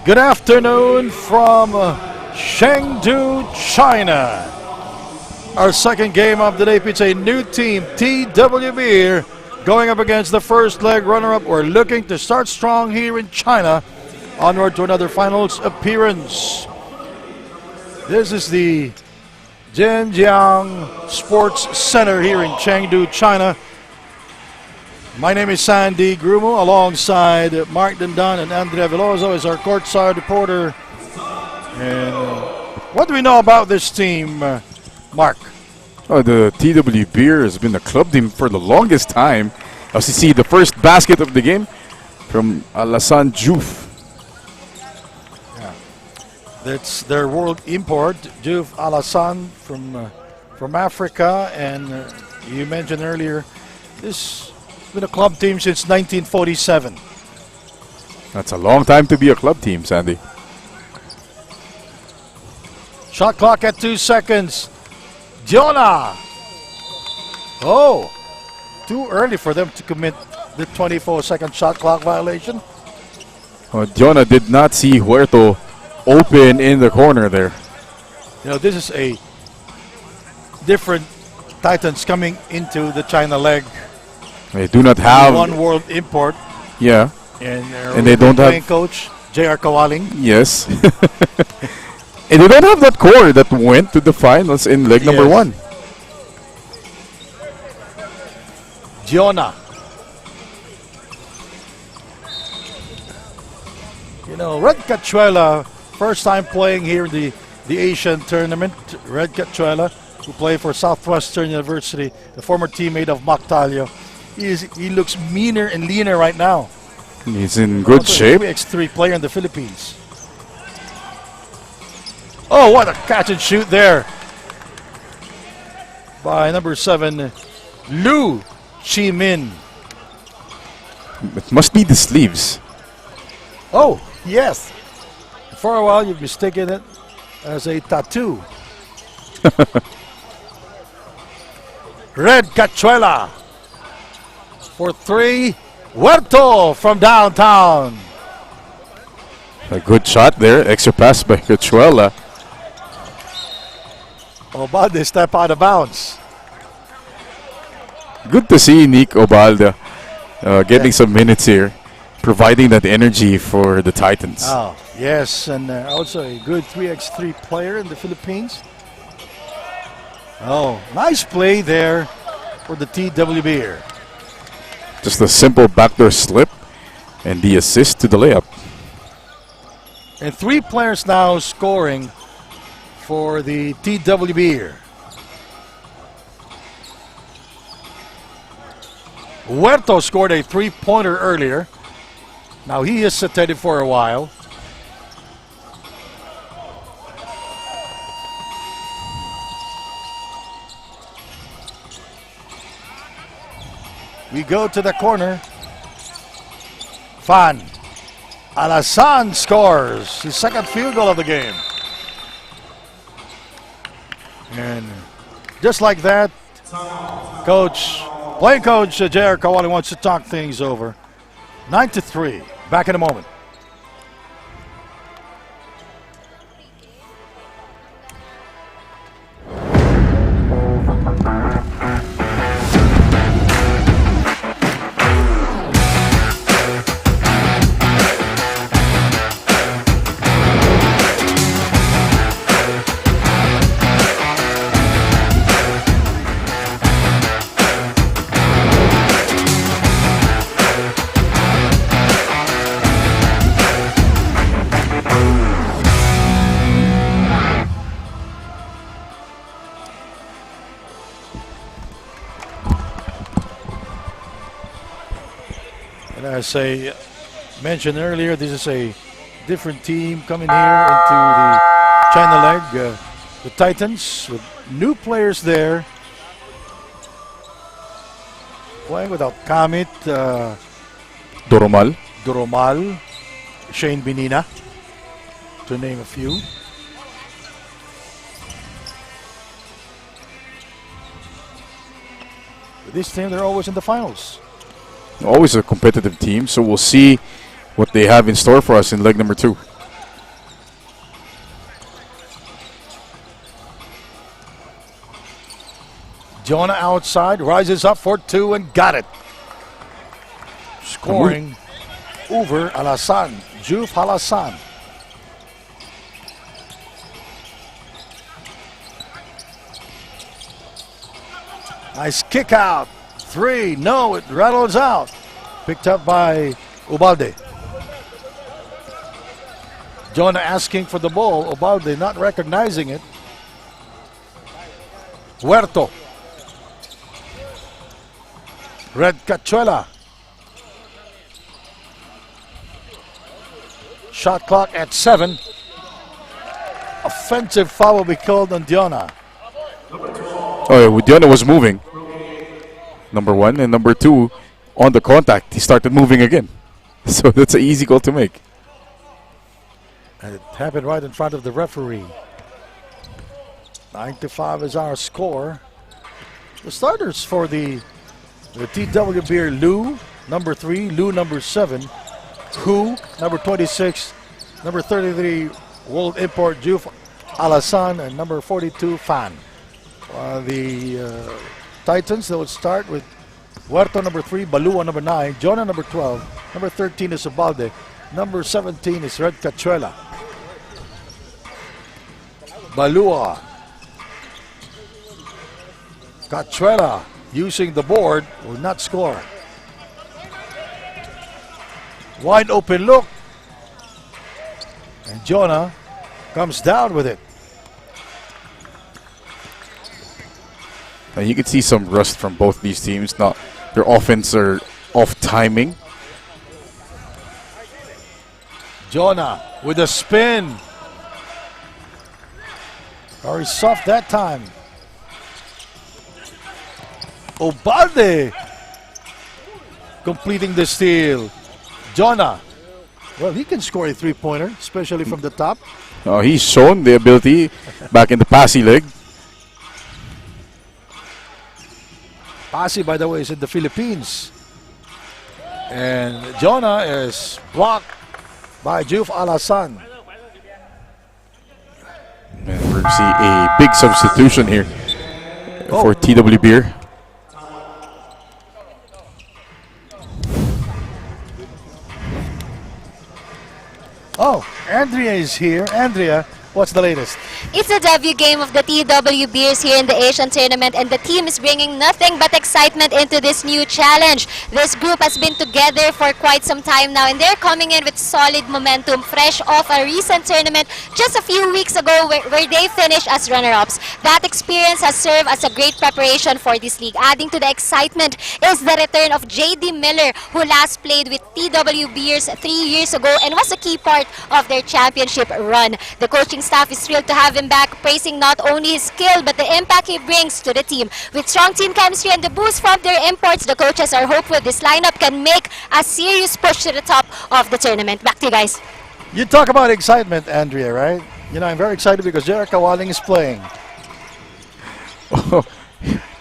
Good afternoon from Chengdu, China. Our second game of the day features a new team, TWB, going up against the first leg runner-up. We're looking to start strong here in China, onward to another finals appearance. This is the JIANYANG Sports Center here in Chengdu, China. My name is Sandy Grumo, alongside Mark Dandan and Andrea Veloso as our courtside reporter. And what do we know about this team, Mark? The TWB has been a club team for the longest time. As you see, the first basket of the game from Alassane Diouf. Yeah. That's their world import, Diouf Alassane from Africa. And you mentioned earlier, this has been a club team since 1947. That's a long time to be a club team, Sandy. Shot clock at 2 seconds. Jonah! Oh, too early for them to commit the 24-second shot clock violation. Jonah did not see Huerto open in the corner there. You know, this is a different Titans coming into the China leg. They do not have one world import. Yeah. And they don't have coach J.R. Kawaling. Yes. And they don't have that core that went to the finals in leg number 1. Giona. You know, Red Cachuela, first time playing here in the Asian tournament. Red Cachuela, who played for Southwestern University, the former teammate of Mactalio. He looks meaner and leaner right now. He's in good shape. 3x3 player in the Philippines. Oh, what a catch and shoot there by number 7, Lu Chi Min. It must be the sleeves. Oh, yes. For a while, you've mistaken it as a tattoo. Red Cachuela for 3. Huerto from downtown. A good shot there. Extra pass by Cachuela. Obalde step out of bounds. Good to see Nick Obalde getting some minutes here, providing that energy for the Titans. Oh, yes, and also a good 3x3 player in the Philippines. Oh, nice play there for the TWB. Just a simple backdoor slip and the assist to the layup. And 3 players now scoring for the TWB. Huerto scored a 3-pointer earlier. Now he is seated for a while. We go to the corner. Fan Alassane scores his second field goal of the game. And just like that, playing coach J.R. Kawaling wants to talk things over. 9-3. Back in a moment. And as I mentioned earlier, this is a different team coming here into the China leg. The Titans with new players there. Playing without Kamit, Doromal, Shane Binina, to name a few. With this team, they're always in the finals. Always a competitive team, so we'll see what they have in store for us in leg number 2. Jonah outside, rises up for two and got it. Scoring over Alasan, Juf Alasan. Nice kick out. Three, no, it rattles out. Picked up by Ubalde. Jonah asking for the ball. Ubalde not recognizing it. Huerto. Red Cachuela. Shot clock at 7. Offensive foul will be called on Diona. Oh, yeah, Diona was moving. Number 1 and number 2 on the contact. He started moving again. So that's an easy goal to make. And it happened right in front of the referee. 9-5 is our score. The starters for the TW Beer: Lou, number 3, Lou, number 7, Hu, number 26, number 33, World Import, Juf Alasan, and number 42, Fan. The Titans, they would start with Huerto, number 3, Balua, number 9, Jonah, number 12, number 13 is Ubalde, number 17 is Red Cachuela. Balua. Cachuela using the board will not score. Wide open look. And Jonah comes down with it. And you can see some rust from both these teams. Now, their offense are off timing. Jonah with a spin. Very soft that time. Ubalde completing the steal. Jonah, well, he can score a three-pointer, especially from the top. He's shown the ability back in the passy leg. Pasi, by the way, is in the Philippines. And Jonah is blocked by Juf Alasan. And we're going to see a big substitution here for TW Beer. Oh, Andrea is here. Andrea, what's the latest? It's a debut game of the TW Beers here in the Asian Tournament, and the team is bringing nothing but excitement into this new challenge. This group has been together for quite some time now, and they're coming in with solid momentum, fresh off a recent tournament just a few weeks ago where they finished as runner-ups. That experience has served as a great preparation for this league. Adding to the excitement is the return of JD Miller, who last played with TW Beers 3 years ago and was a key part of their championship run. The coaching staff is thrilled to have him back, praising not only his skill but the impact he brings to the team. With strong team chemistry and the boost from their imports, the coaches are hopeful this lineup can make a serious push to the top of the tournament. Back to you guys. You talk about excitement, Andrea, right? You know, I'm very excited because Jerica Walling is playing.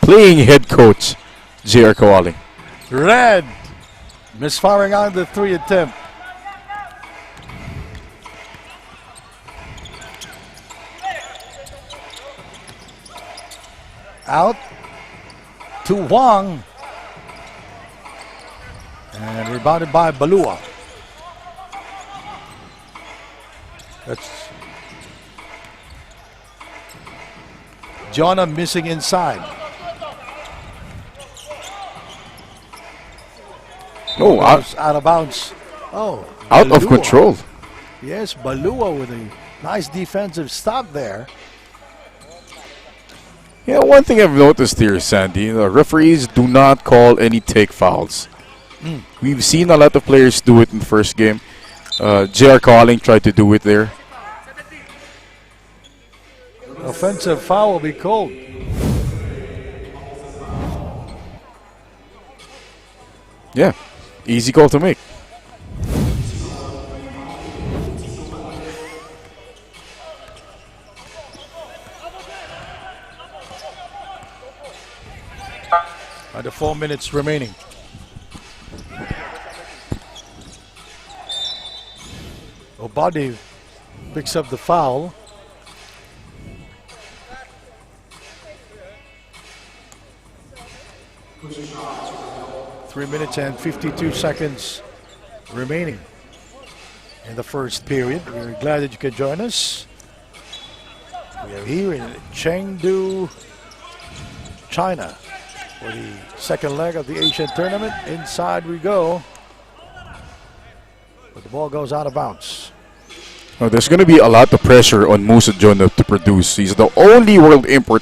Playing head coach, J.R. Kawali. Red misfiring on the 3 attempt. Out to Wang. And rebounded by Balua. That's Jonah missing inside. Oh, out of bounds. Oh, out of Balua. control. Yes, Balua with a nice defensive stop there. Yeah, one thing I've noticed here, Sandy, the referees do not call any take fouls. We've seen a lot of players do it in the first game. J.R. Calling tried to do it there. Offensive foul will be called. Yeah, easy call to make. Under 4 minutes remaining. Obadi picks up the foul. 3 minutes and 52 seconds remaining in the first period. We're glad that you could join us. We are here in Chengdu, China, for the second leg of the Asian tournament. Inside we go, but the ball goes out of bounds. Well, there's going to be a lot of pressure on Musa Jonah to produce. He's the only world import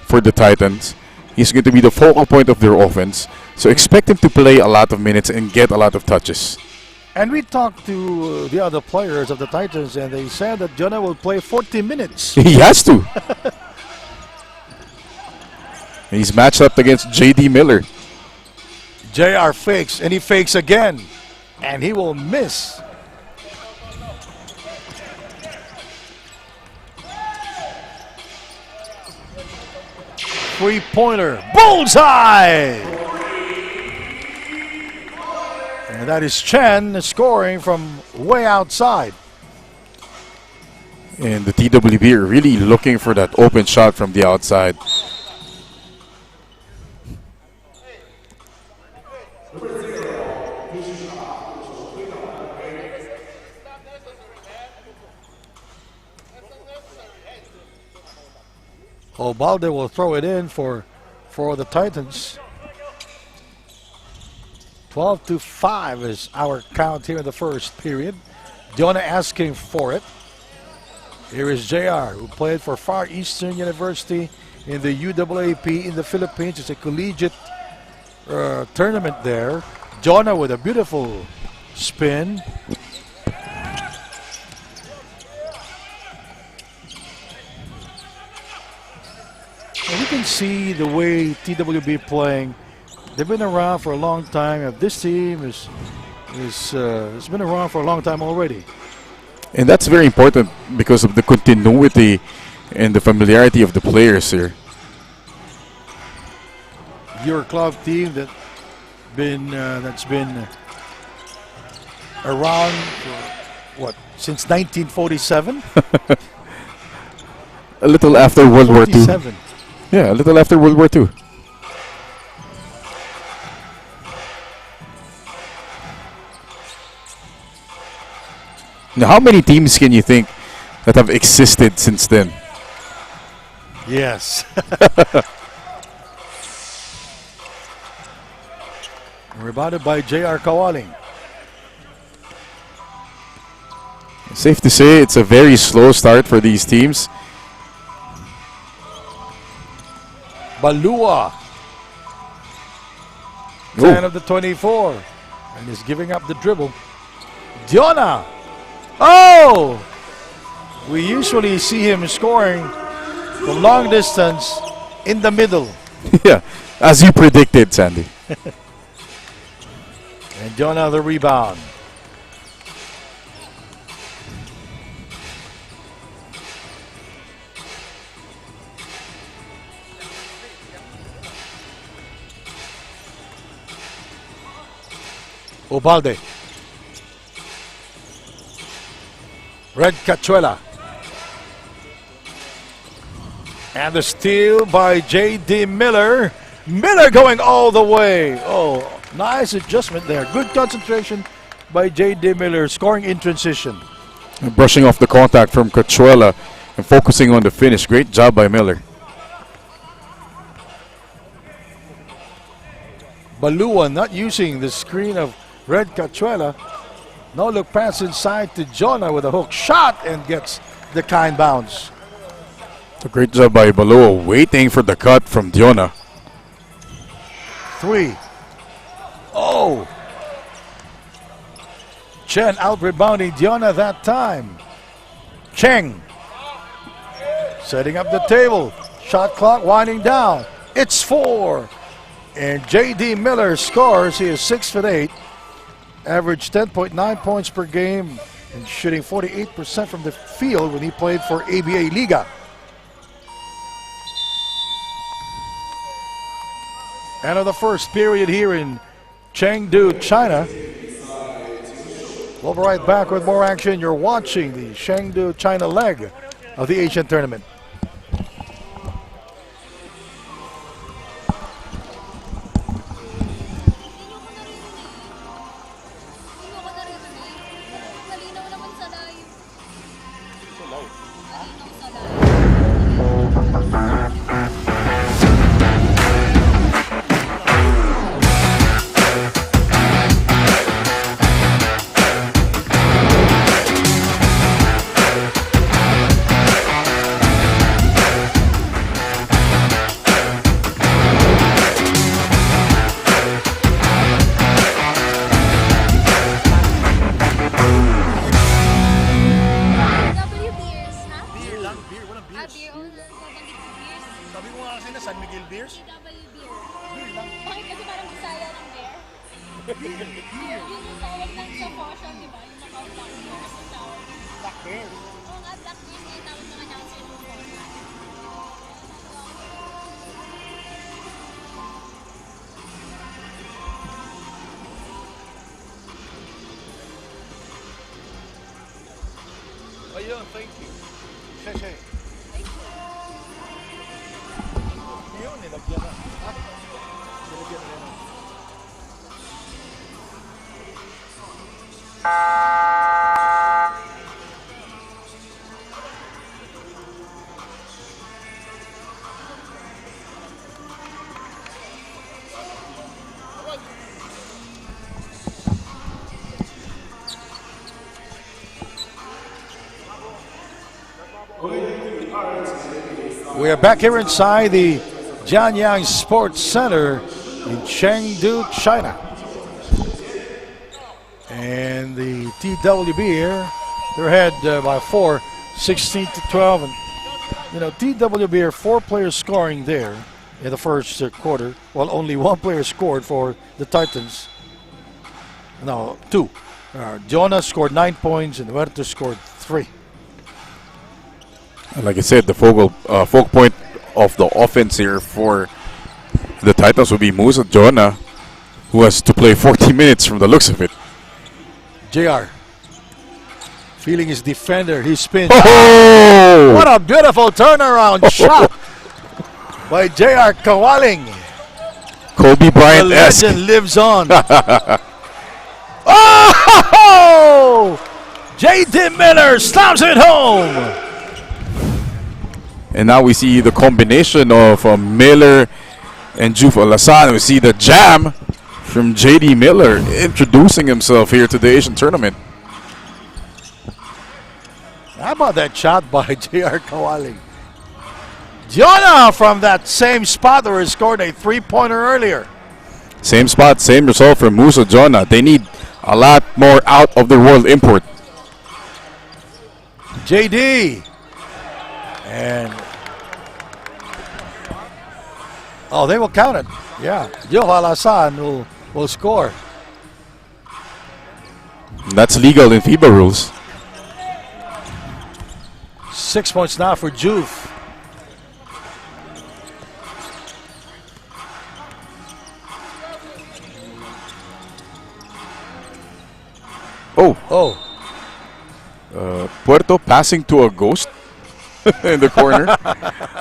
for the Titans. He's going to be the focal point of their offense. So expect him to play a lot of minutes and get a lot of touches. And we talked to the other players of the Titans, and they said that Jonah will play 40 minutes. He has to. He's matched up against J.D. Miller. JR fakes, and he fakes again, and he will miss. Three-pointer, bullseye! And that is Chen scoring from way outside. And the TWB are really looking for that open shot from the outside. Obalde will throw it in for the Titans. 12-5 is our count here in the first period. Jonah asking for it. Here is JR, who played for Far Eastern University in the UAAP in the Philippines. It's a collegiate tournament there. Jonah with a beautiful spin. And you can see the way TWB playing. They've been around for a long time. This team has been around for a long time already. And that's very important because of the continuity and the familiarity of the players here. Your club team that's been around for what, since 1947? A little after World War II. 47. Yeah, a little after World War II. Now, how many teams can you think that have existed since then? Yes. Rebounded by J.R. Kawaling. Safe to say it's a very slow start for these teams. Balua, 10 of the 24, and is giving up the dribble. Diona, oh! We usually see him scoring from long distance in the middle. Yeah, as you predicted, Sandy. And Diona the rebound. Ubalde. Red Cachuela. And the steal by J.D. Miller. Miller going all the way. Oh, nice adjustment there. Good concentration by J.D. Miller, scoring in transition. And brushing off the contact from Cachuela and focusing on the finish. Great job by Miller. Balua not using the screen of Red Cachuela. No look pass inside to Jonah with a hook shot and gets the kind bounce. A great job by Balua waiting for the cut from Diona. 3. Oh! Chen out rebounding Diona that time. Cheng setting up the table. Shot clock winding down. It's 4. And J.D. Miller scores. He is 6'8". Averaged 10.9 points per game and shooting 48% from the field when he played for ABA Liga. End of the first period here in Chengdu, China. We'll be right back with more action. You're watching the Chengdu, China leg of the Asian tournament. beer owner ko, bakit beers? Sabi ko nga kasi na San Miguel Beers. TW beer. Bakit kasi parang bisaya ng beer? Beer. Yun yung tawag ng sa caution, di ba? Yung Macau Black Beer kasi tawag. Black Beer. Oo nga, Black Beer na yung tawag ng announcer ng caution. Ayun, thank you. Sheshe. Yun, nilagyan na. Nilagyan na rin. We are back here inside the JIANYANG Sports Center in Chengdu, China. And the TWB here, they're ahead by 4, 16-12. And, you know, TWB are 4 players scoring there in the first quarter, while only 1 player scored for the Titans. No, 2. Jonah scored 9 points and Huerta scored 3. Like I said, the focal point of the offense here for the Titans will be Musa Jonah, who has to play 40 minutes from the looks of it. JR. Feeling his defender, he spins. Oh! What a beautiful turnaround shot by JR Kawaling. Kobe The Bryant-esque. legend lives on. Oh! J.D. Miller slams it home. And now we see the combination of Miller and Juf Alasan. We see the jam from J.D. Miller introducing himself here to the Asian tournament. How about that shot by J.R. Kawaling? Jonah from that same spot where he scored a 3-pointer earlier. Same spot, same result for Musa Jonah. They need a lot more out of the world import. J.D. And oh, they will count it. Yeah, Johal Hassan will score. That's legal in FIBA rules. 6 points now for Juve. Oh. Puerto passing to a ghost in the corner.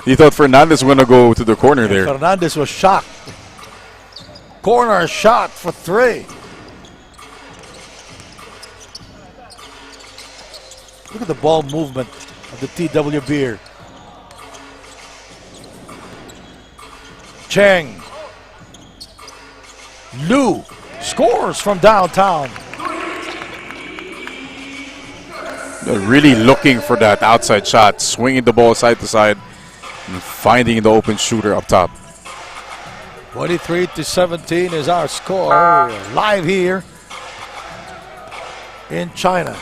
He thought Fernandez was going to go to the corner there. Fernandez was shocked. Corner shot for 3. Look at the ball movement of the TWB here. Cheng. Liu scores from downtown. They're really looking for that outside shot, swinging the ball side to side and finding the open shooter up top. 23-17 is our score live here in China.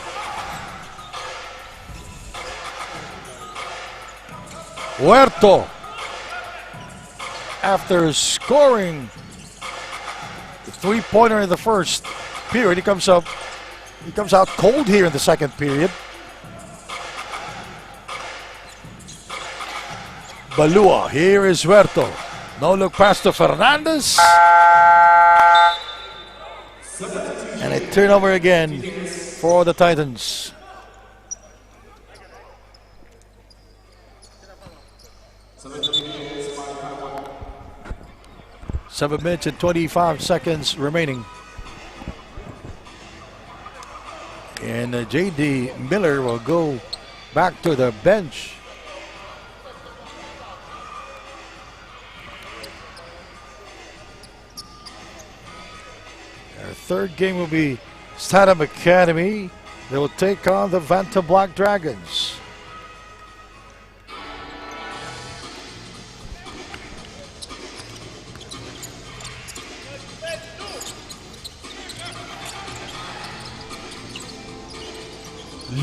Huerta, after scoring the 3-pointer in the first period, he comes out cold here in the second period. Balua, here is Huerta. No look pass to Fernandez. And a turnover again for the Titans. Seven minutes and 25 seconds remaining. And J.D. Miller will go back to the bench. Our third game will be Statham Academy. They will take on the Vanta Black Dragons.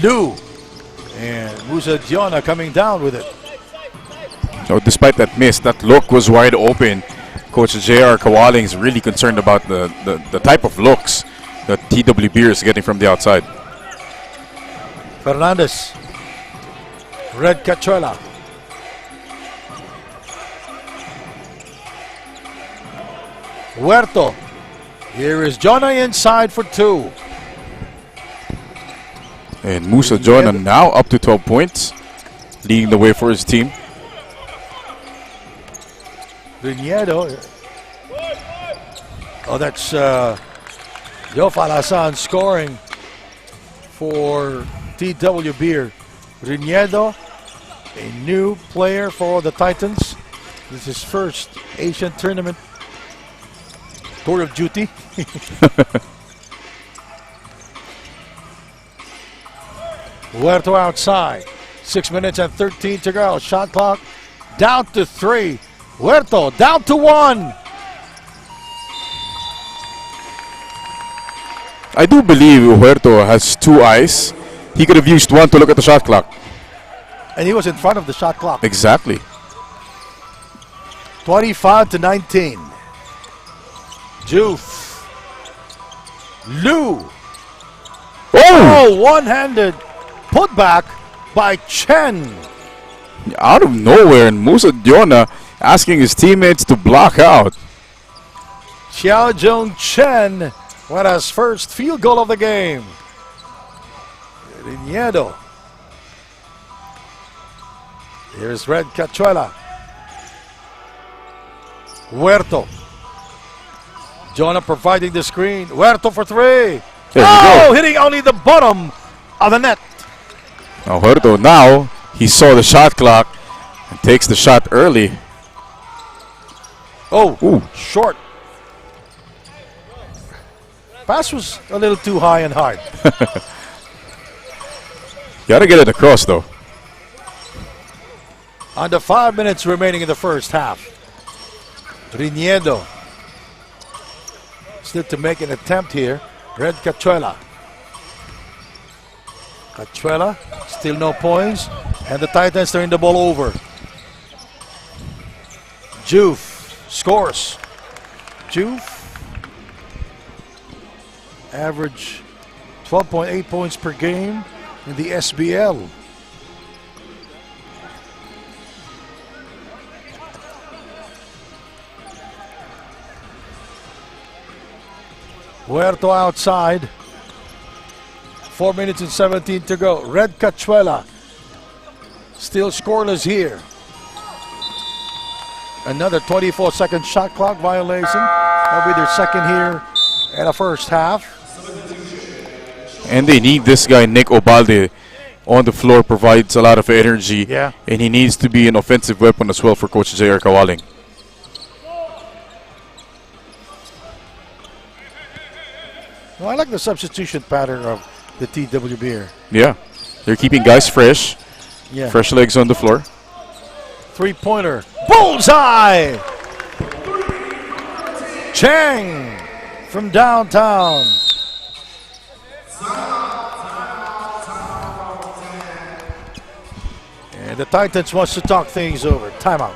Liu and Musa Diona coming down with it. So despite that miss, that look was wide open. Coach J.R. Kawaling is really concerned about the type of looks that TWB is getting from the outside. Fernandez. Red Cachuela. Huerto. Here is Jonah inside for 2. And Musa Jonah now up to 12 points, leading the way for his team. Viñedo. Oh, that's Yof Alasan scoring for TWB. Viñedo, a new player for the Titans. This is his first Asian tournament tour of duty. Huerto outside. 6 minutes and 13 to go. Shot clock down to 3. Huerto down to 1. I do believe Huerto has 2 eyes. He could have used one to look at the shot clock. And he was in front of the shot clock. Exactly. 25 to 19. Juf. Lou. Oh, one-handed putback by Chen. Out of nowhere, and Musa Jonah asking his teammates to block out. Xiao Jung Chen with his first field goal of the game. Viñedo. Here's Red Cachuela. Huerto. Jonah providing the screen. Huerto for 3. Oh, hitting only the bottom of the net. Now Huerto now, he saw the shot clock and takes the shot early. Oh, Ooh. short. Pass was a little too high and hard. Gotta get it across though. Under 5 minutes remaining in the first half. Viñedo still to make an attempt here. Red Cachuela. Cachuela, still no points. And the Titans turn the ball over. Juf scores. Juf, average 12.8 points per game in the SBL. Huerto outside. 4 minutes and 17 to go. Red Cachuela still scoreless here. Another 24-second shot clock violation. That'll be their second here in the first half. And they need this guy, Nick Obalde, on the floor, provides a lot of energy. Yeah. And he needs to be an offensive weapon as well for Coach J.R. Kawaling. Well, I like the substitution pattern of the TWB here. Yeah. They're keeping guys fresh. Yeah. Fresh legs on the floor. Three-pointer. Bullseye! Chang from downtown. And the Titans wants to talk things over. Timeout.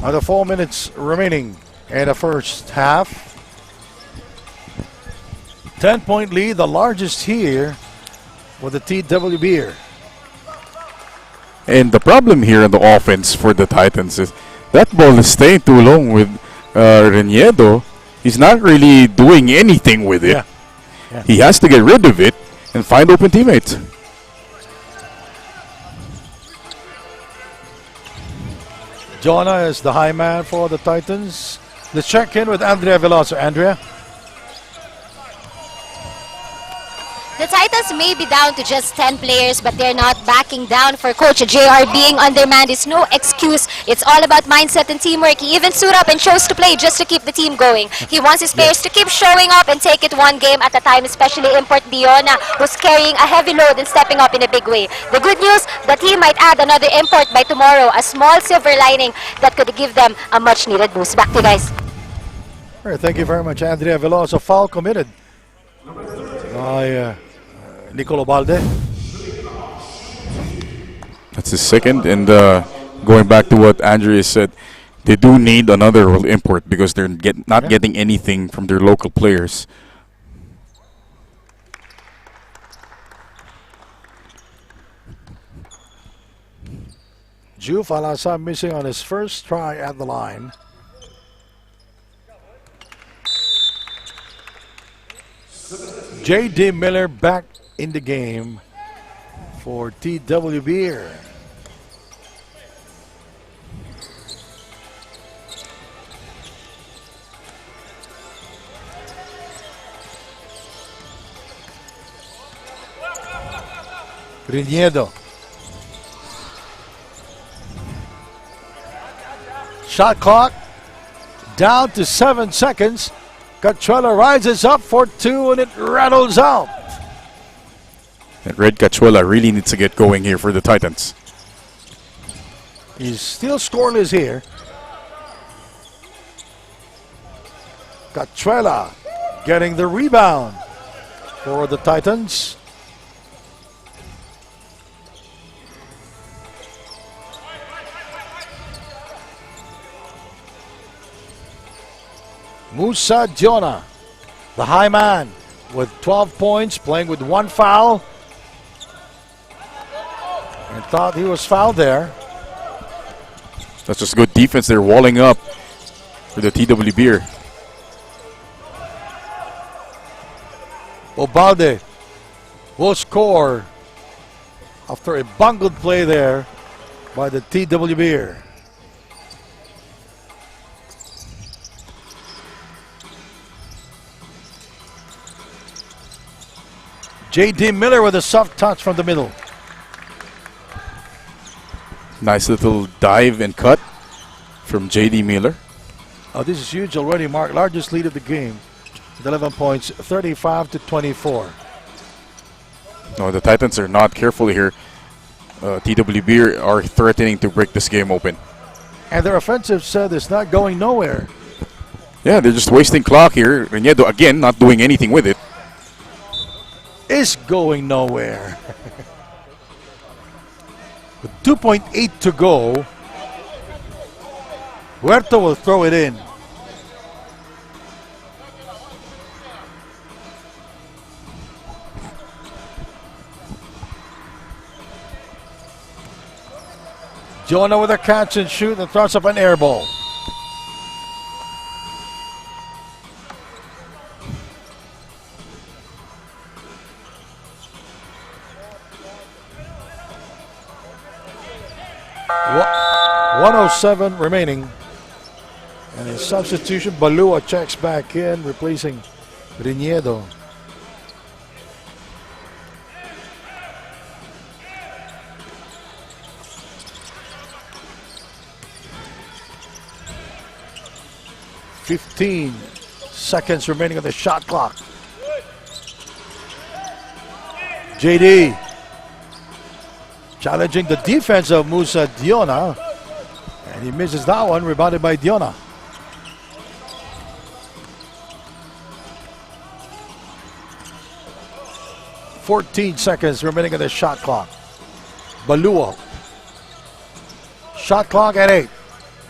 Under 4 minutes remaining in the first half. 10-point lead, the largest here for the TWB. And the problem here in the offense for the Titans is that ball is staying too long with Reniedo. He's not really doing anything with it. Yeah. He has to get rid of it and find open teammates. Jonah is the high man for the Titans. Let's check in with Andrea Veloso. Andrea? The Titans may be down to just 10 players, but they're not backing down. For Coach JR, being undermanned is no excuse. It's all about mindset and teamwork. He even suited up and chose to play just to keep the team going. He wants his players to keep showing up and take it one game at a time, especially import Diona, who's carrying a heavy load and stepping up in a big way. The good news, the team might add another import by tomorrow, a small silver lining that could give them a much-needed boost. Back to you guys. All right, thank you very much, Andrea Veloso. Foul committed by Nicolo Balde. That's his second, and going back to what Andrea said, they do need another world import because they're not getting anything from their local players. Ju Falasa missing on his first try at the line. J.D. Miller back in the game for TWB. Reniedo. Shot clock down to 7 seconds. Cachuela rises up for 2 and it rattles out. And Red Cachuela really needs to get going here for the Titans. He's still scoreless here. Cachuela getting the rebound for the Titans. Musa Diona, the high man, with 12 points, playing with 1 foul. And thought he was fouled there. That's just good defense. They're walling up for the TWB. Obalde will score after a bungled play there by the TWB. J.D. Miller with a soft touch from the middle. Nice little dive and cut from J.D. Miller. Oh, this is huge already, Mark. Largest lead of the game with 11 points, 35-24. No, the Titans are not careful here. TWB are threatening to break this game open. And their offensive set is not going nowhere. Yeah, they're just wasting clock here. Reniedo, again, not doing anything with it. Is going nowhere. With 2.8 to go, Huerta will throw it in. Jonah with a catch and shoot and throws up an air ball. Wha- 107 remaining. And a substitution, Balua checks back in, replacing Reniedo. "15 seconds remaining on the shot clock." JD challenging the defense of Musa Diona, and he misses that one, rebounded by Diona. "14 seconds remaining on the shot clock. Balua. Shot clock at 8.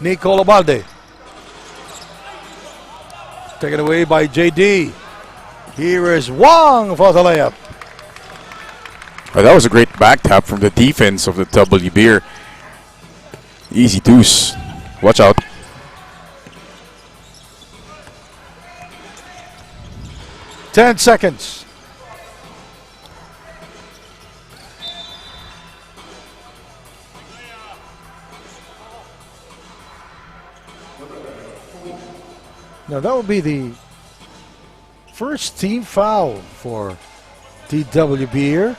Nicolo Balde. Taken away by JD. Here is Wong for the layup. That was a great back tap from the defense of the WB. Easy deuce. Watch out. Ten seconds. Now that will be the first team foul for TWB here.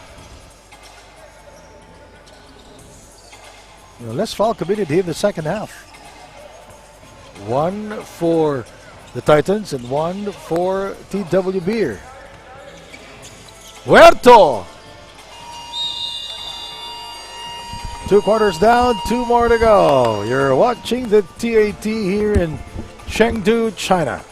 Less foul committed here in the second half. One for the Titans and one for TWB. Huerto. 2 quarters down, 2 more to go. You're watching the TAT here in Chengdu, China.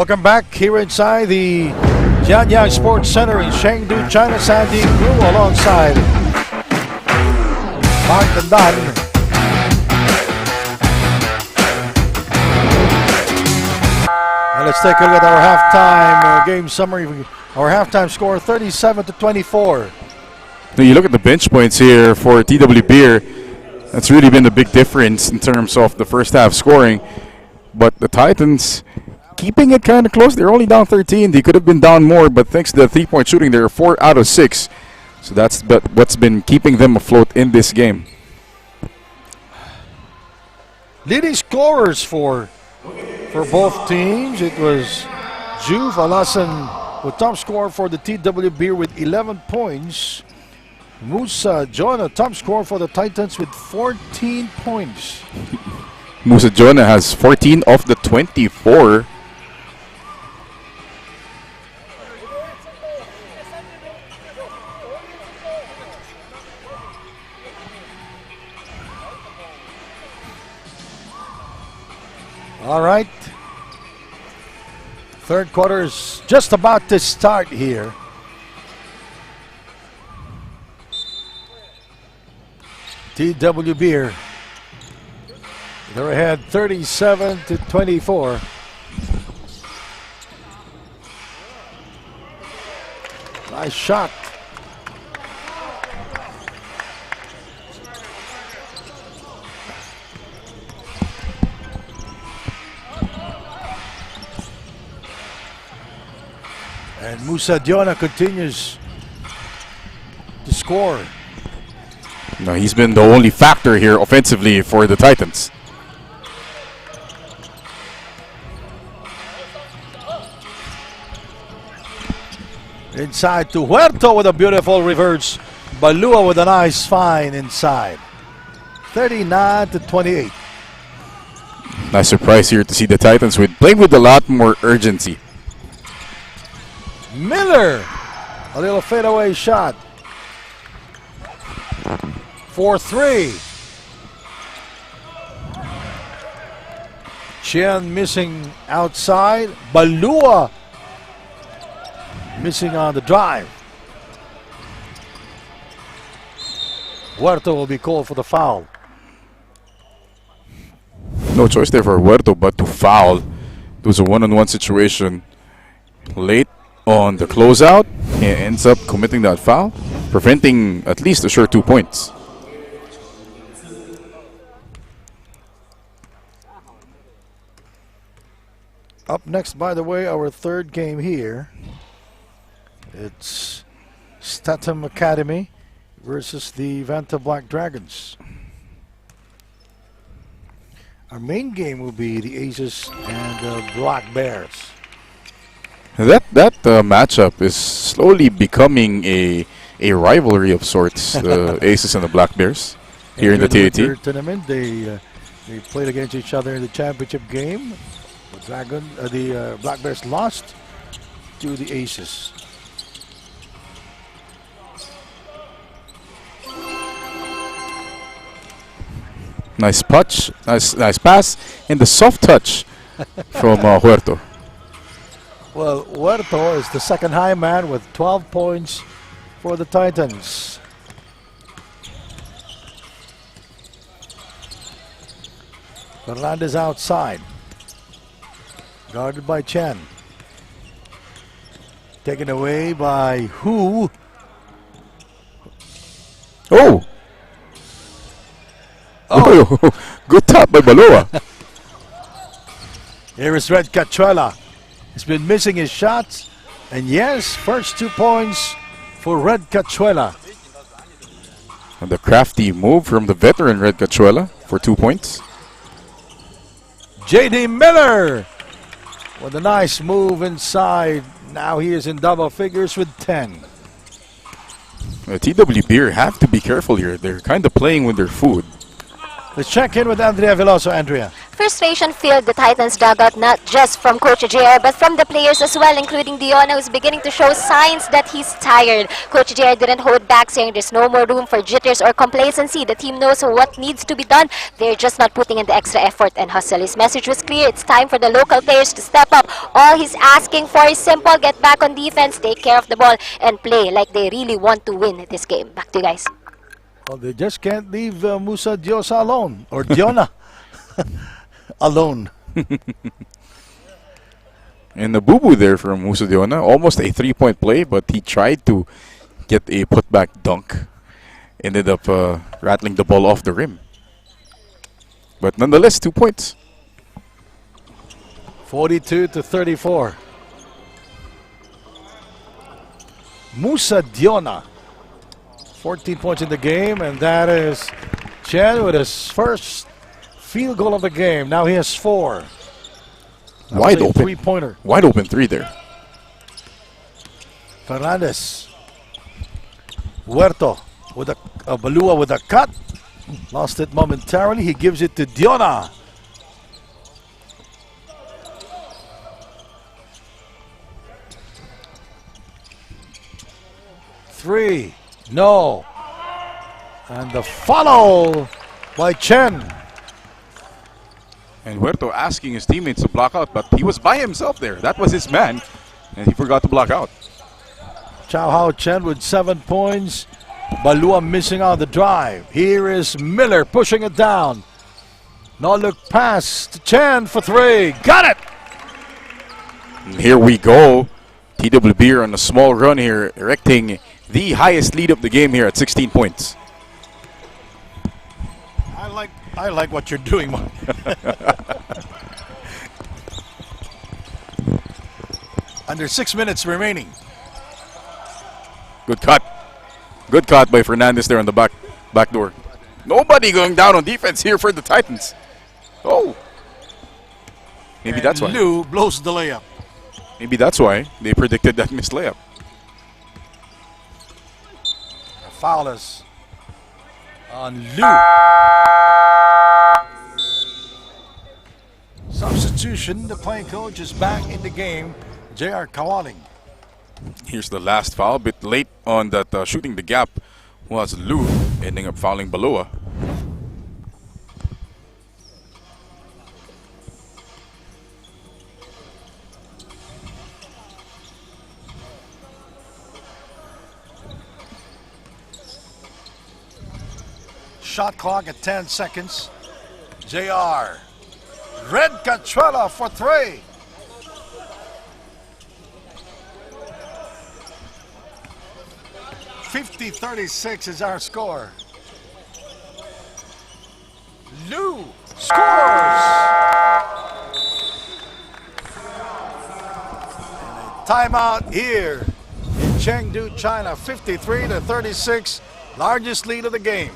Welcome back here inside the JIANYANG Sports Center in Chengdu, China. Sandy Crew alongside Mark Dandan. And let's take a look at our halftime game summary. Our halftime score 37-24. Now you look at the bench points here for TW Beer. That's really been the big difference in terms of the first half scoring. But the Titans keeping it kind of close. They're only down 13. They could have been down more, but thanks to the three-point shooting, they're 4 out of 6. So that's what's been keeping them afloat in this game. Leading scorers for both teams, it was Juve Alasan with top scorer for the TW Beer with 11 points. Musa Jonah, top scorer for the Titans with 14 points. Musa Jonah has 14 of the 24. All right. Third quarter is just about to start here. TW Beer, they're ahead 37-24. Nice shot. And Musa Diona continues to score. No, he's been the only factor here offensively for the Titans. Inside to Huerto with a beautiful reverse. Balua with a nice find inside. 39-28. Nice surprise here to see the Titans playing with a lot more urgency. Miller, a little fadeaway shot. 4-3. Chen missing outside. Balua missing on the drive. Huerto will be called for the foul. No choice there for Huerto but to foul. It was a one-on-one situation late on the closeout. He ends up committing that foul, preventing at least a sure 2 points. Up next, by the way, our third game here. It's Statham Academy versus the Vanta Black Dragons. Our main game will be the Aces and the Black Bears. That matchup is slowly becoming a rivalry of sorts. The Aces and the Black Bears here in the TAT tournament. They played against each other in the championship game. The Black Bears lost to the Aces. Nice touch, nice pass, and the soft touch from Huerto. Well, Huerto is the second high man with 12 points for the Titans. Fernandez outside. Guarded by Chen. Taken away by Hu. Oh! Oh! Good tap by Balua. Here is Red Cachuela. He's been missing his shots. And yes, first 2 points for Red Cachuela. And the crafty move from the veteran Red Cachuela for 2 points. J.D. Miller with a nice move inside. Now he is in double figures with 10. TW Beer have to be careful here. They're kind of playing with their food. Let's check in with Andrea Veloso. Andrea. Frustration filled the Titans dugout not just from Coach JR but from the players as well, including Diona, who's beginning to show signs that he's tired. Coach JR didn't hold back, saying there's no more room for jitters or complacency. The team knows what needs to be done. They're just not putting in the extra effort and hustle. His message was clear. It's time for the local players to step up. All he's asking for is simple: get back on defense, take care of the ball, and play like they really want to win this game. Back to you guys. Well, they just can't leave Musa Diosa alone, or Diona alone. And the boo-boo there from Musa Diona, almost a 3-point play, but he tried to get a putback dunk. Ended up rattling the ball off the rim. But nonetheless, 2 points. 42-34. Musa Diona, 14 points in the game, and that is Chen with his first field goal of the game. Now he has 4. Wide open. Three-pointer. Wide open 3 there. Fernandez. Huerto with a Balua with a cut. Lost it momentarily. He gives it to Diona. Three. No. And the follow by Chen. And Huerto asking his teammates to block out, but he was by himself there. That was his man, and he forgot to block out. Chow Hao Chen with 7 points. Balua missing on the drive. Here is Miller pushing it down. No look pass to Chen for 3. Got it! And here we go. TWB on a small run here, erecting the highest lead of the game here at 16 points. I like what you're doing. Under 6 minutes remaining. Good cut. Good cut by Fernandez there on the back door. Nobody going down on defense here for the Titans. Oh. Maybe And that's why. Liu blows the layup. Maybe that's why they predicted that missed layup. Foul is on Liu. Substitution. The playing coach is back in the game. J.R. Kawaling. Here's the last foul. A bit late on that shooting the gap was Liu, ending up fouling Balua. Shot clock at 10 seconds. JR. Red Cachuela for 3. .50-36 is our score. Liu scores! And a timeout here in Chengdu, China. 53-36, largest lead of the game.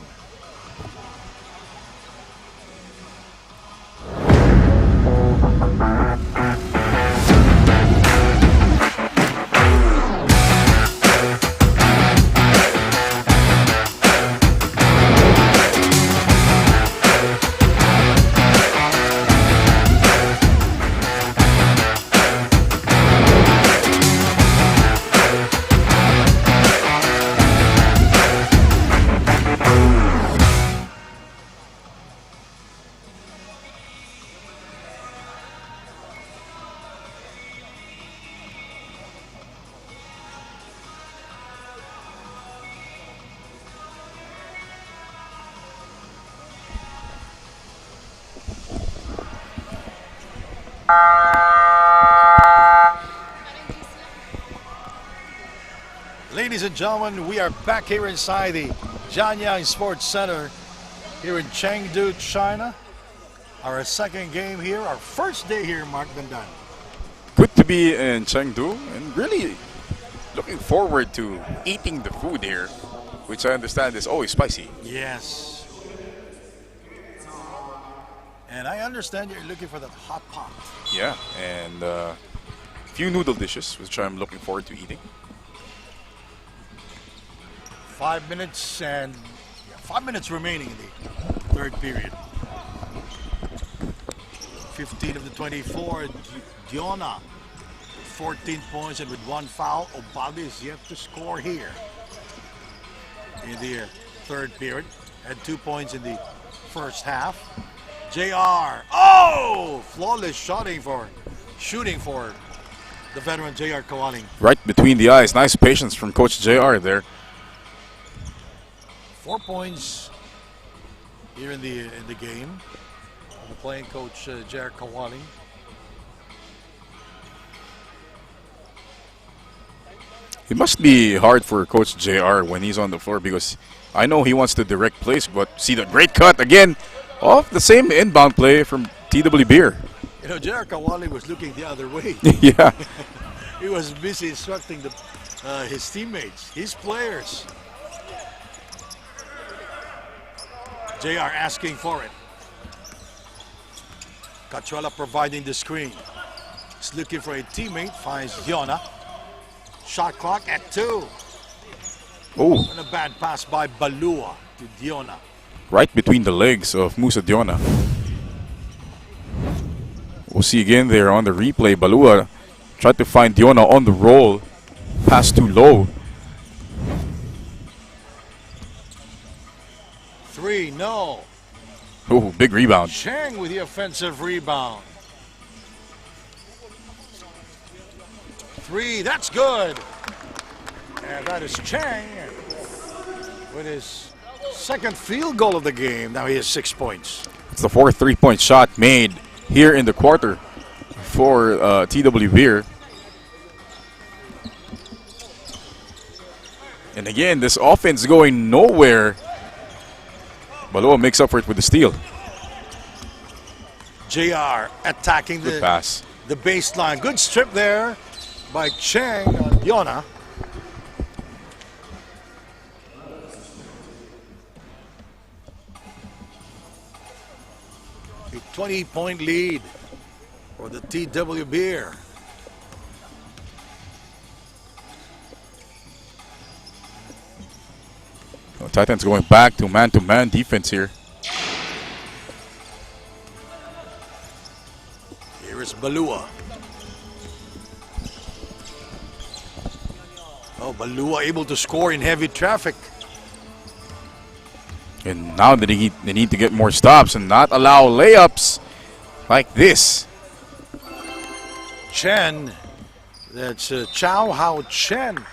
Ladies and gentlemen, we are back here inside the JIANYANG Sports Center here in Chengdu, China. Our second game here, our first day here, Mark Dandan. Good to be in Chengdu and really looking forward to eating the food here, which I understand is always spicy. Yes. And I understand you're looking for that hot pot. Yeah, and a few noodle dishes, which I'm looking forward to eating. 5 minutes and 5 minutes remaining in the third period. 15 of the 24. Diona, 14 points and with one foul. Obalde is yet to score here in the third period. Had 2 points in the first half. JR. Oh! Flawless shooting for the veteran JR Kawaling. Right between the eyes. Nice patience from Coach JR there. 4 points here in the game. The playing coach JR Kawaling. It must be hard for Coach JR when he's on the floor because I know he wants to direct plays, but see the great cut again off the same inbound play from TW Beer. You know, JR Kawaling was looking the other way. Yeah. He was busy instructing his teammates, his players. JR asking for it. Cachuela providing the screen. He's looking for a teammate, finds Diona. Shot clock at 2. Oh, And a bad pass by Balua to Diona. right between the legs of Musa Diona. We'll see again there on the replay. Balua tried to find Diona on the roll. Pass too low. 3, no. Oh, big rebound. Cheng with the offensive rebound. 3, that's good. And that is Cheng with his second field goal of the game. Now he has 6 points. It's the fourth three-point shot made here in the quarter for TW Beer. And again, this offense going nowhere. Balua makes up for it with the steal. JR attacking Good pass. the baseline. Good strip there by Cheng on Diona. A 20-point lead for the TW Beer. Oh, Titans going back to man-to-man defense here. Here is Balua. Oh, Balua able to score in heavy traffic. And now they need to get more stops and not allow layups like this. Chen, that's Chow Hao Chen.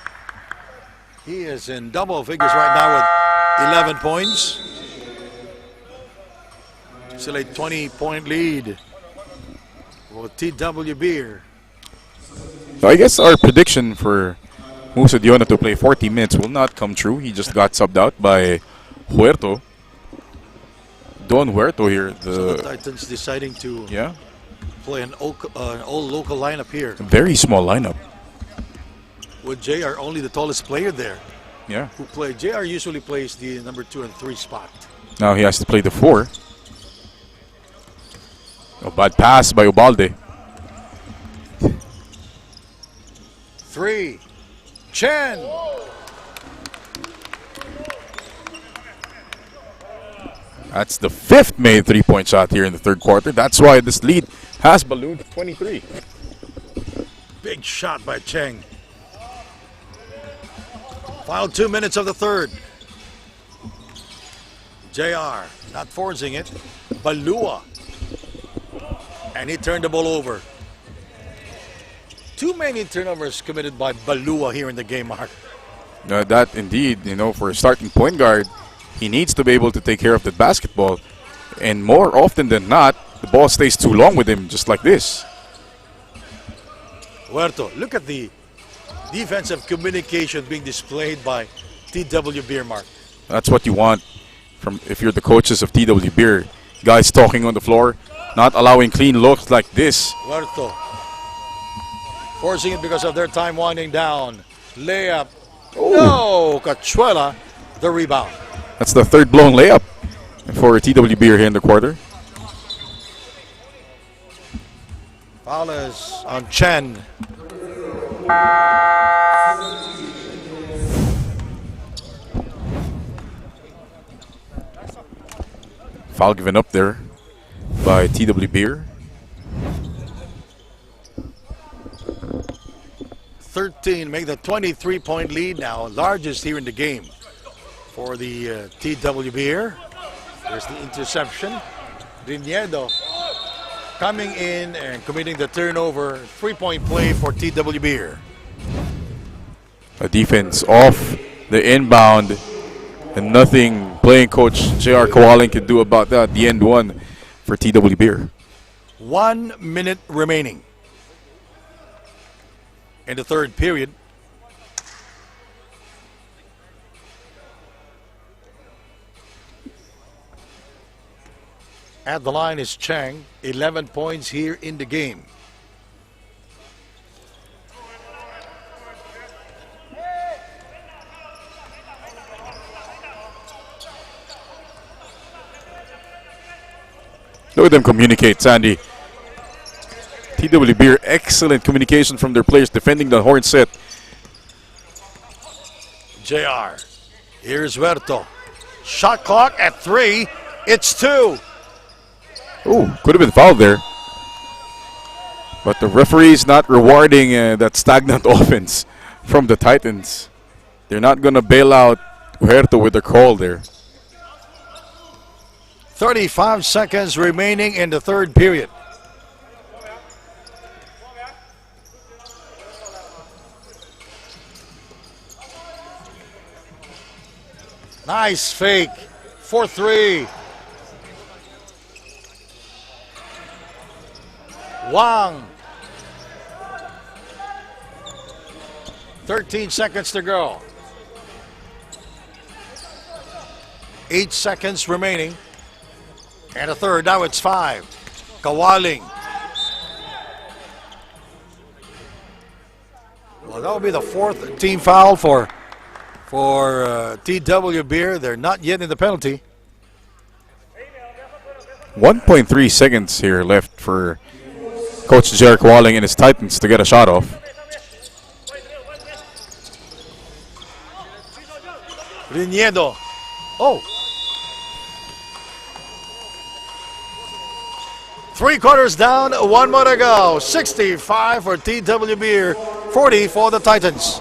He is in double figures right now with 11 points. Still a 20-point lead for TW Beer. So I guess our prediction for Musa Diona to play 40 minutes will not come true. He just got subbed out by Huerto. Don Huerto here. So the Titans deciding to play an all local lineup here. Very small lineup. With JR only the tallest player there. Yeah. Who played? JR usually plays the number 2 and 3 spot. Now he has to play the 4. A bad pass by Ubalde. 3. Chen. That's the 5th made three-point shot here in the third quarter. That's why this lead has ballooned to 23. Big shot by Cheng. Final 2 minutes of the third. JR not forcing it. Balua. And he turned the ball over. Too many turnovers committed by Balua here in the game, Mark. That indeed, for a starting point guard, he needs to be able to take care of the basketball. And more often than not, the ball stays too long with him, just like this. Huerto, look at the defensive communication being displayed by TW Beer, Mark. That's what you want from if you're the coaches of TW Beer. Guys talking on the floor, not allowing clean looks like this. Huerto forcing it because of their time winding down. Layup. Ooh. No, Cachuela, the rebound. That's the third blown layup for TW Beer here in the quarter. Foul is on Chen. Foul given up there by TW Beer. 13, make the 23-point lead now, largest here in the game for the TWB here. There's the interception. Riniedo coming in and committing the turnover. 3-point play for TWB here. A defense off the inbound, and nothing playing coach J.R. Kawaling can do about that. The end one for TWB here. 1 minute remaining in the third period. At the line is Chang, 11 points here in the game. Look at them communicate, Sandy. TWB, excellent communication from their players defending the horn set. JR. Here's Huerto. Shot clock at 3. It's 2. Oh, could have been fouled there. But the referee's not rewarding that stagnant offense from the Titans. They're not going to bail out Huerto with the call there. 35 seconds remaining in the third period. Nice fake for 3. Wang. 13 seconds to go. 8 seconds remaining. And a third, now it's 5. Kawaling. Well, that will be the 4th team foul for TWB. They're not yet in the penalty. 1.3 seconds here left for Coach J.R. Kawaling and his Titans to get a shot off. Riniedo. Oh. 3 quarters down, 1 more to go. 65 for TWB, 40 for the Titans.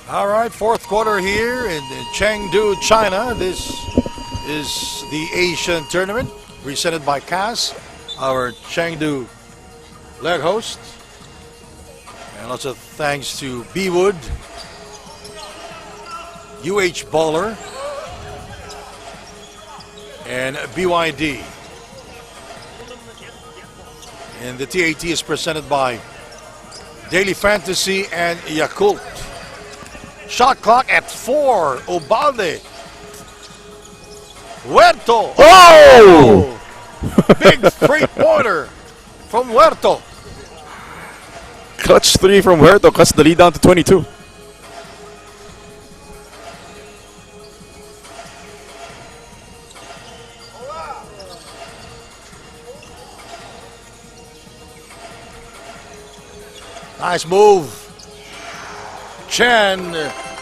All right, 4th quarter here in Chengdu, China. This is the Asian Tournament presented by CAS, our Chengdu leg host. And lots of thanks to B-Wood, UH Baller, and BYD. And the TAT is presented by Daily Fantasy and Yakult. Shot clock at 4. Ubalde Huerto. Oh! Big three-pointer from Huerto. Clutch 3 from Huerto cuts the lead down to 22. Nice move. Chen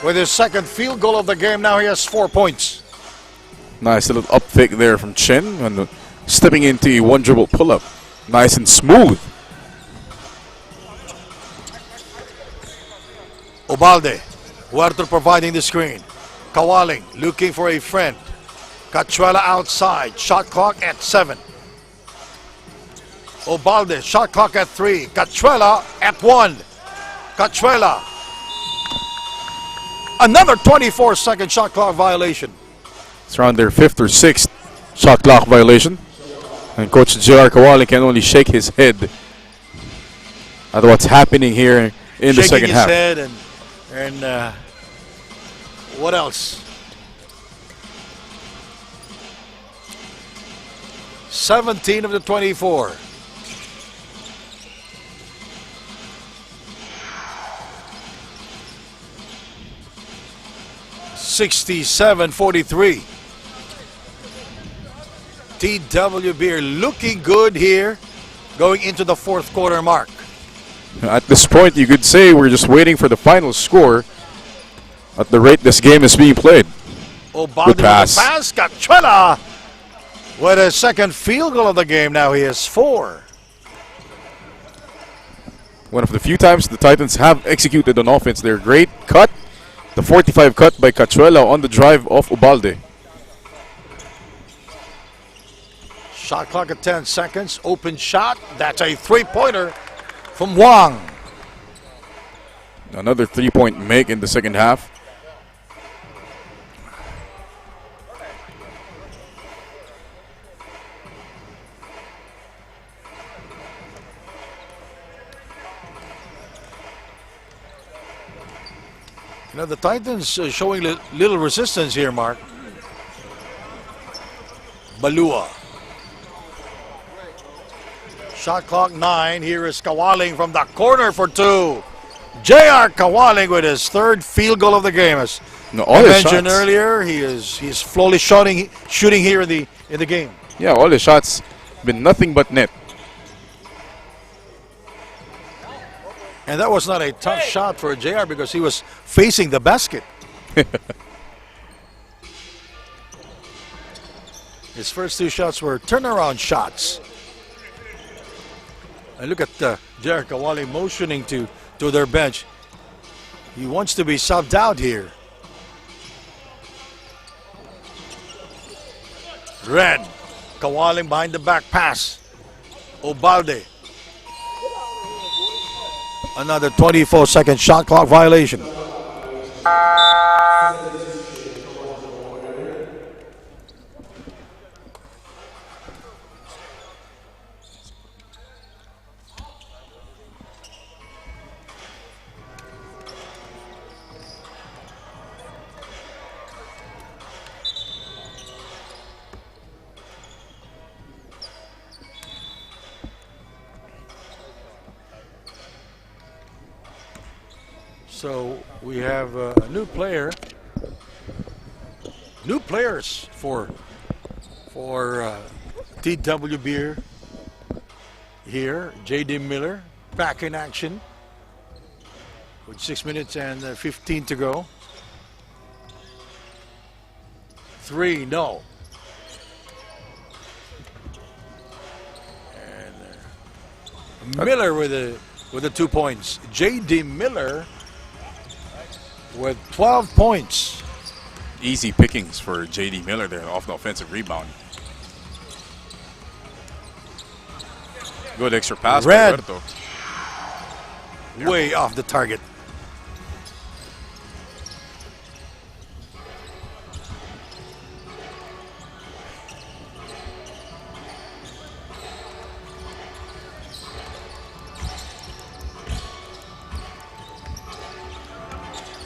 with his second field goal of the game. Now he has 4 points. Nice little up fake there from Chen and stepping into a one dribble pull up. Nice and smooth. Ubalde. Huerto providing the screen. Kawaling looking for a friend. Cachuela outside. Shot clock at 7. Ubalde. Shot clock at 3. Cachuela at 1. Cachuela. Another 24-second shot clock violation. It's around their 5th or 6th shot clock violation. And Coach J.R. Kawaling can only shake his head at what's happening here in the second half. Shaking his head and what else? 17 of the 24. $67-43. TWB looking good here going into the fourth quarter mark. At this point, you could say we're just waiting for the final score at the rate this game is being played. Ubalde Good pass. with the pass. Cachuela with a second field goal of the game. Now he has 4. One of the few times the Titans have executed on offense their great cut. The 45 cut by Cachuela on the drive of Ubalde. Shot clock at 10 seconds. Open shot. That's a three-pointer from Wang. Another 3-point make in the second half. You know, the Titans showing little resistance here, Mark. Balua. Shot clock 9. Here is Kawaling from the corner for 2. J.R. Kawaling with his third field goal of the game. As No, I all his mentioned shots. earlier, he's flawless shooting here in the game. Yeah, all his shots been nothing but net. And that was not a tough shot for JR because he was facing the basket. His first 2 shots were turnaround shots. And look at JR Kawaling motioning to their bench. He wants to be subbed out here. Red. Kawaling behind the back pass. Ubalde. Another 24-second shot clock violation. So we have a new player. New players for TWB here. J.D. Miller back in action with 6 minutes and 15 to go. 3, no. And Miller with the 2 points. J.D. Miller with 12 points. Easy pickings for J.D. Miller there off the offensive rebound. Good extra pass Red. by Huerto. Way off the target.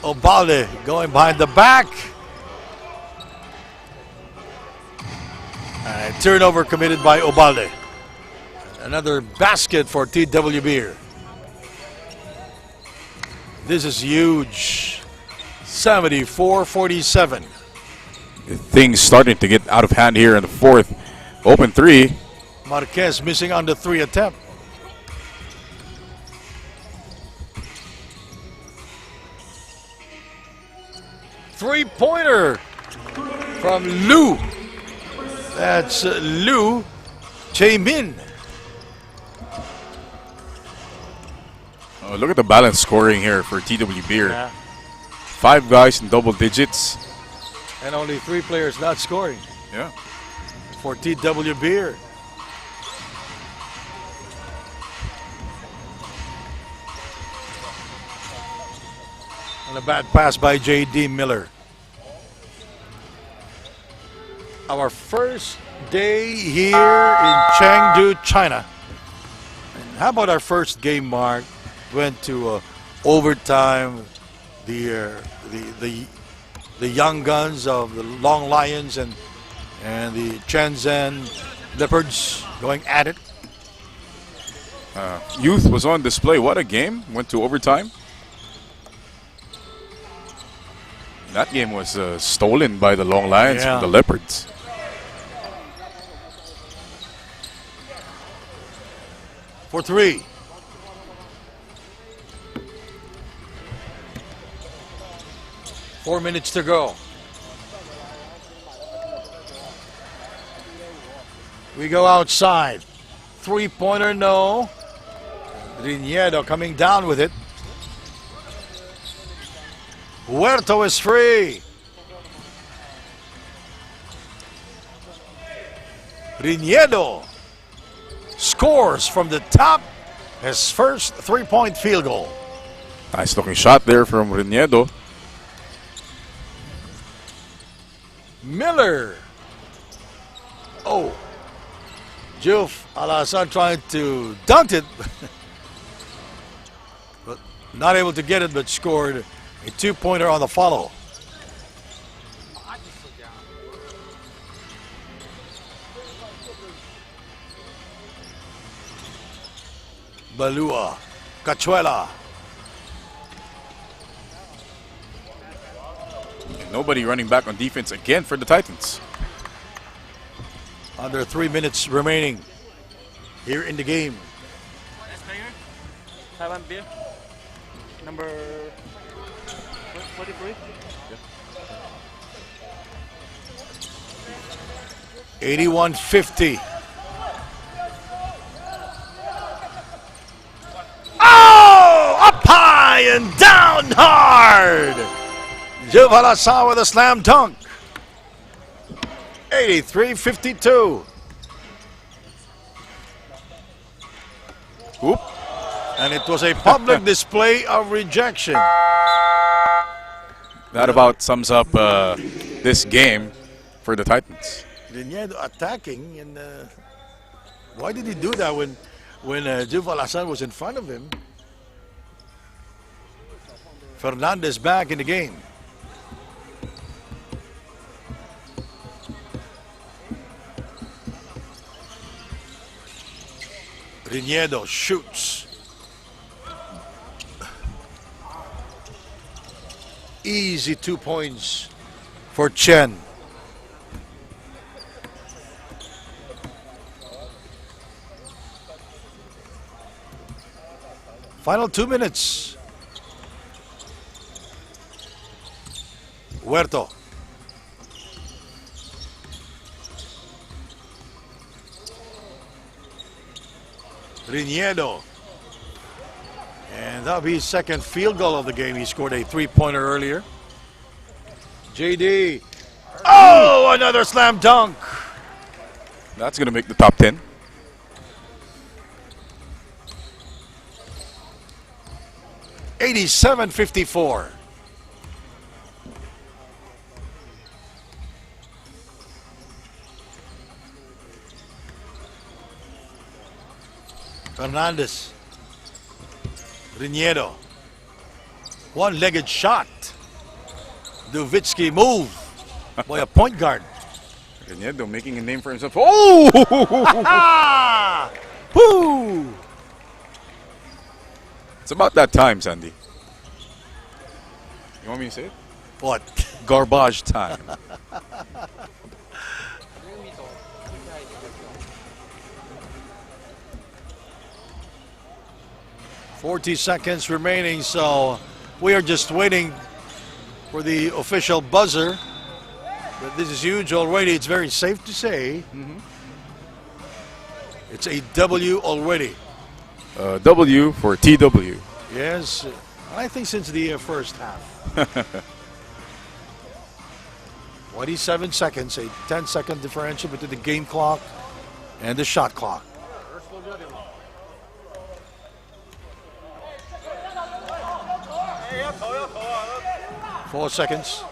Ubalde going behind the back. And turnover committed by Obalde. Another basket for TW Beer. This is huge. 74-47. Things starting to get out of hand here in the fourth. Open three. Marquez missing on the 3 attempt. Three-pointer from Liu. That's Liu Jae-min. Oh, look at the balance scoring here for TW Beer. Yeah. 5 guys in double digits. And only 3 players not scoring Yeah. for TW Beer. And a bad pass by J.D. Miller. Our first day here in Chengdu, China. And how about our first game, Mark? Went to overtime. The young guns of the Long Lions and the Shenzhen Leopards going at it. Youth was on display. What a game. Went to overtime. That game was stolen by the Long Lions from the Leopards. For 3. Four minutes to go. We go outside. Three-pointer, no. Riniedo coming down with it. Huerto is free. Riniedo scores from the top. His first three-point field goal. Nice looking shot there from Riniedo. Miller. Oh. Juf Alasan trying to dunk it. But not able to get it, but scored a two-pointer on the follow. Balua. Cachuela. Nobody running back on defense again for the Titans. Under 3 minutes remaining here in the game. Next player, Taiwan Beer, number 43. 81-50. Oh! Up high and down hard! Juvalasa with a slam dunk. 83-52. Oop. And it was a public display of rejection. That about sums up this game for the Titans. Riniedo attacking, and why did he do that when Juvalasa was in front of him? Fernandez back in the game. Riniedo shoots. Easy 2 points for Chen. Final 2 minutes. Huerto. Riniedo. And that'll be his second field goal of the game. He scored a three-pointer earlier. JD. Oh, another slam dunk. That's going to make the top 10. $87.54. Fernandez. Riniedo. One-legged shot. Duvitsky move. Boy, a point guard. CHENGDU making a name for himself. Oh! Woo! It's about that time, Sandy. You want me to say it? What? Garbage time. 40 seconds remaining, so we are just waiting for the official buzzer. But this is huge already. It's very safe to say. It's a W already. W for TW. Yes, I think since the first half. 27 seconds, a 10-second differential between the game clock and the shot clock. Four seconds.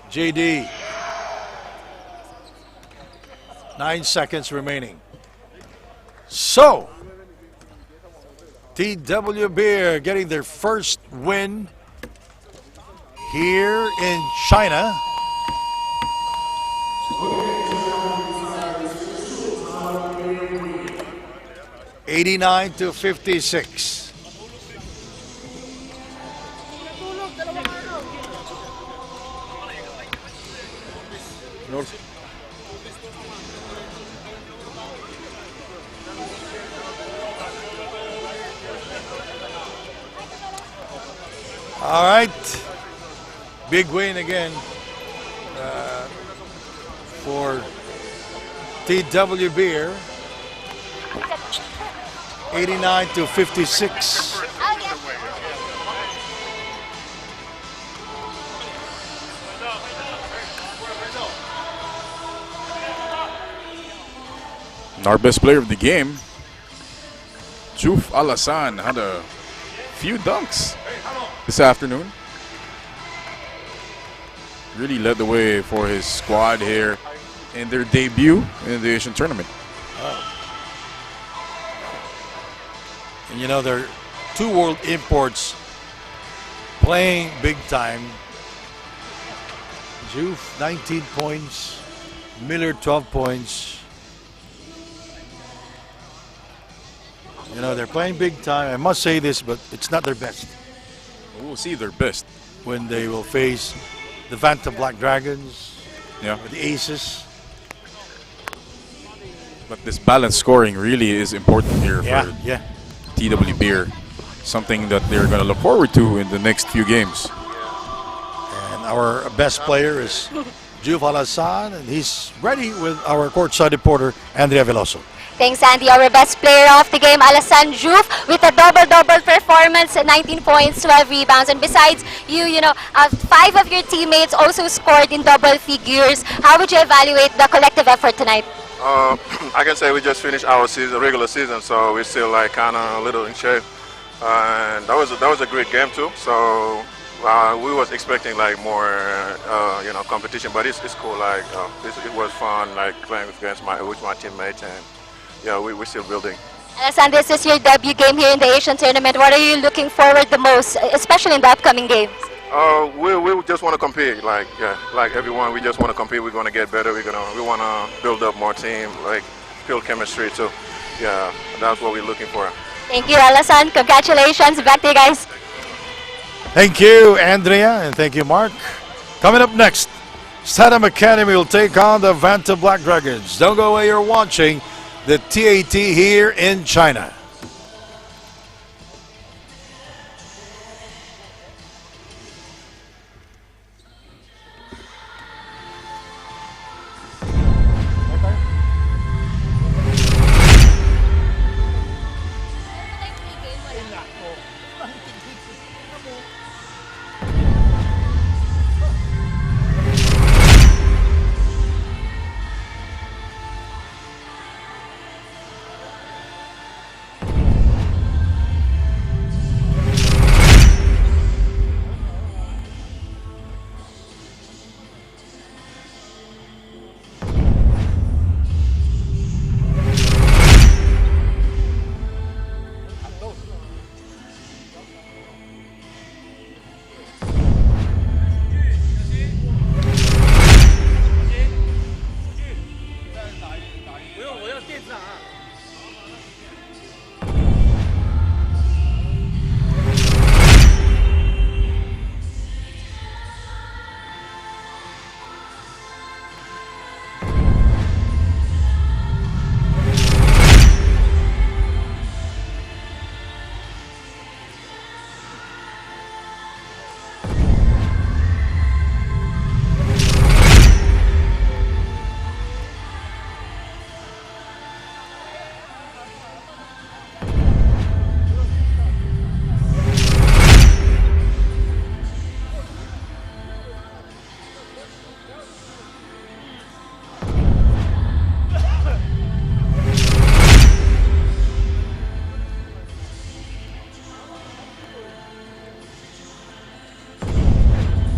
JD. 9 seconds remaining. So, TW Beer getting their first win here in China. (89-56). All right, big win again for TW Beer, 89-56. Our best player of the game, Juf Alasan, had a few dunks this afternoon. Really led the way for his squad here in their debut in the Asian tournament. And you know, there are two world imports playing big time. Juf, 19 points. Miller, 12 points. You know, they're playing big time. I must say this, but it's not their best We'll see their best. when they will face the Phantom Black Dragons, Yeah, or the Aces. but this balanced scoring really is important here Yeah, for yeah. TW Beer. Something that they're going to look forward to in the next few games. And our best player is Juf Alasan, and he's ready with our courtside reporter, Andrea Veloso. Thanks, Andy. Our best player of the game, Alasan Juf, with a double-double performance, 19 points, 12 rebounds. And besides you know, 5 of your teammates also scored in double figures. How would you evaluate the collective effort tonight? I can say we just finished our season, regular season, so we're still like kind of a little in shape. And that was a great game too. So we was expecting like more, you know, competition, but it's cool. Like it was fun, like playing against my teammates, and yeah, we're still building. Alasan, this is your debut game here in the Asian tournament. What are you looking forward the most, especially in the upcoming games? We just want to compete, like everyone. We just want to compete. We're gonna get better. We want to build up more team, like build chemistry too. Yeah, that's what we're looking for. Thank you, Alasan. Congratulations. Back to you guys. Thank you, Andrea, and thank you, Mark. Coming up next, Statham Academy will take on the Phantom Black Dragons. Don't go away, you're watching the TAT here in China.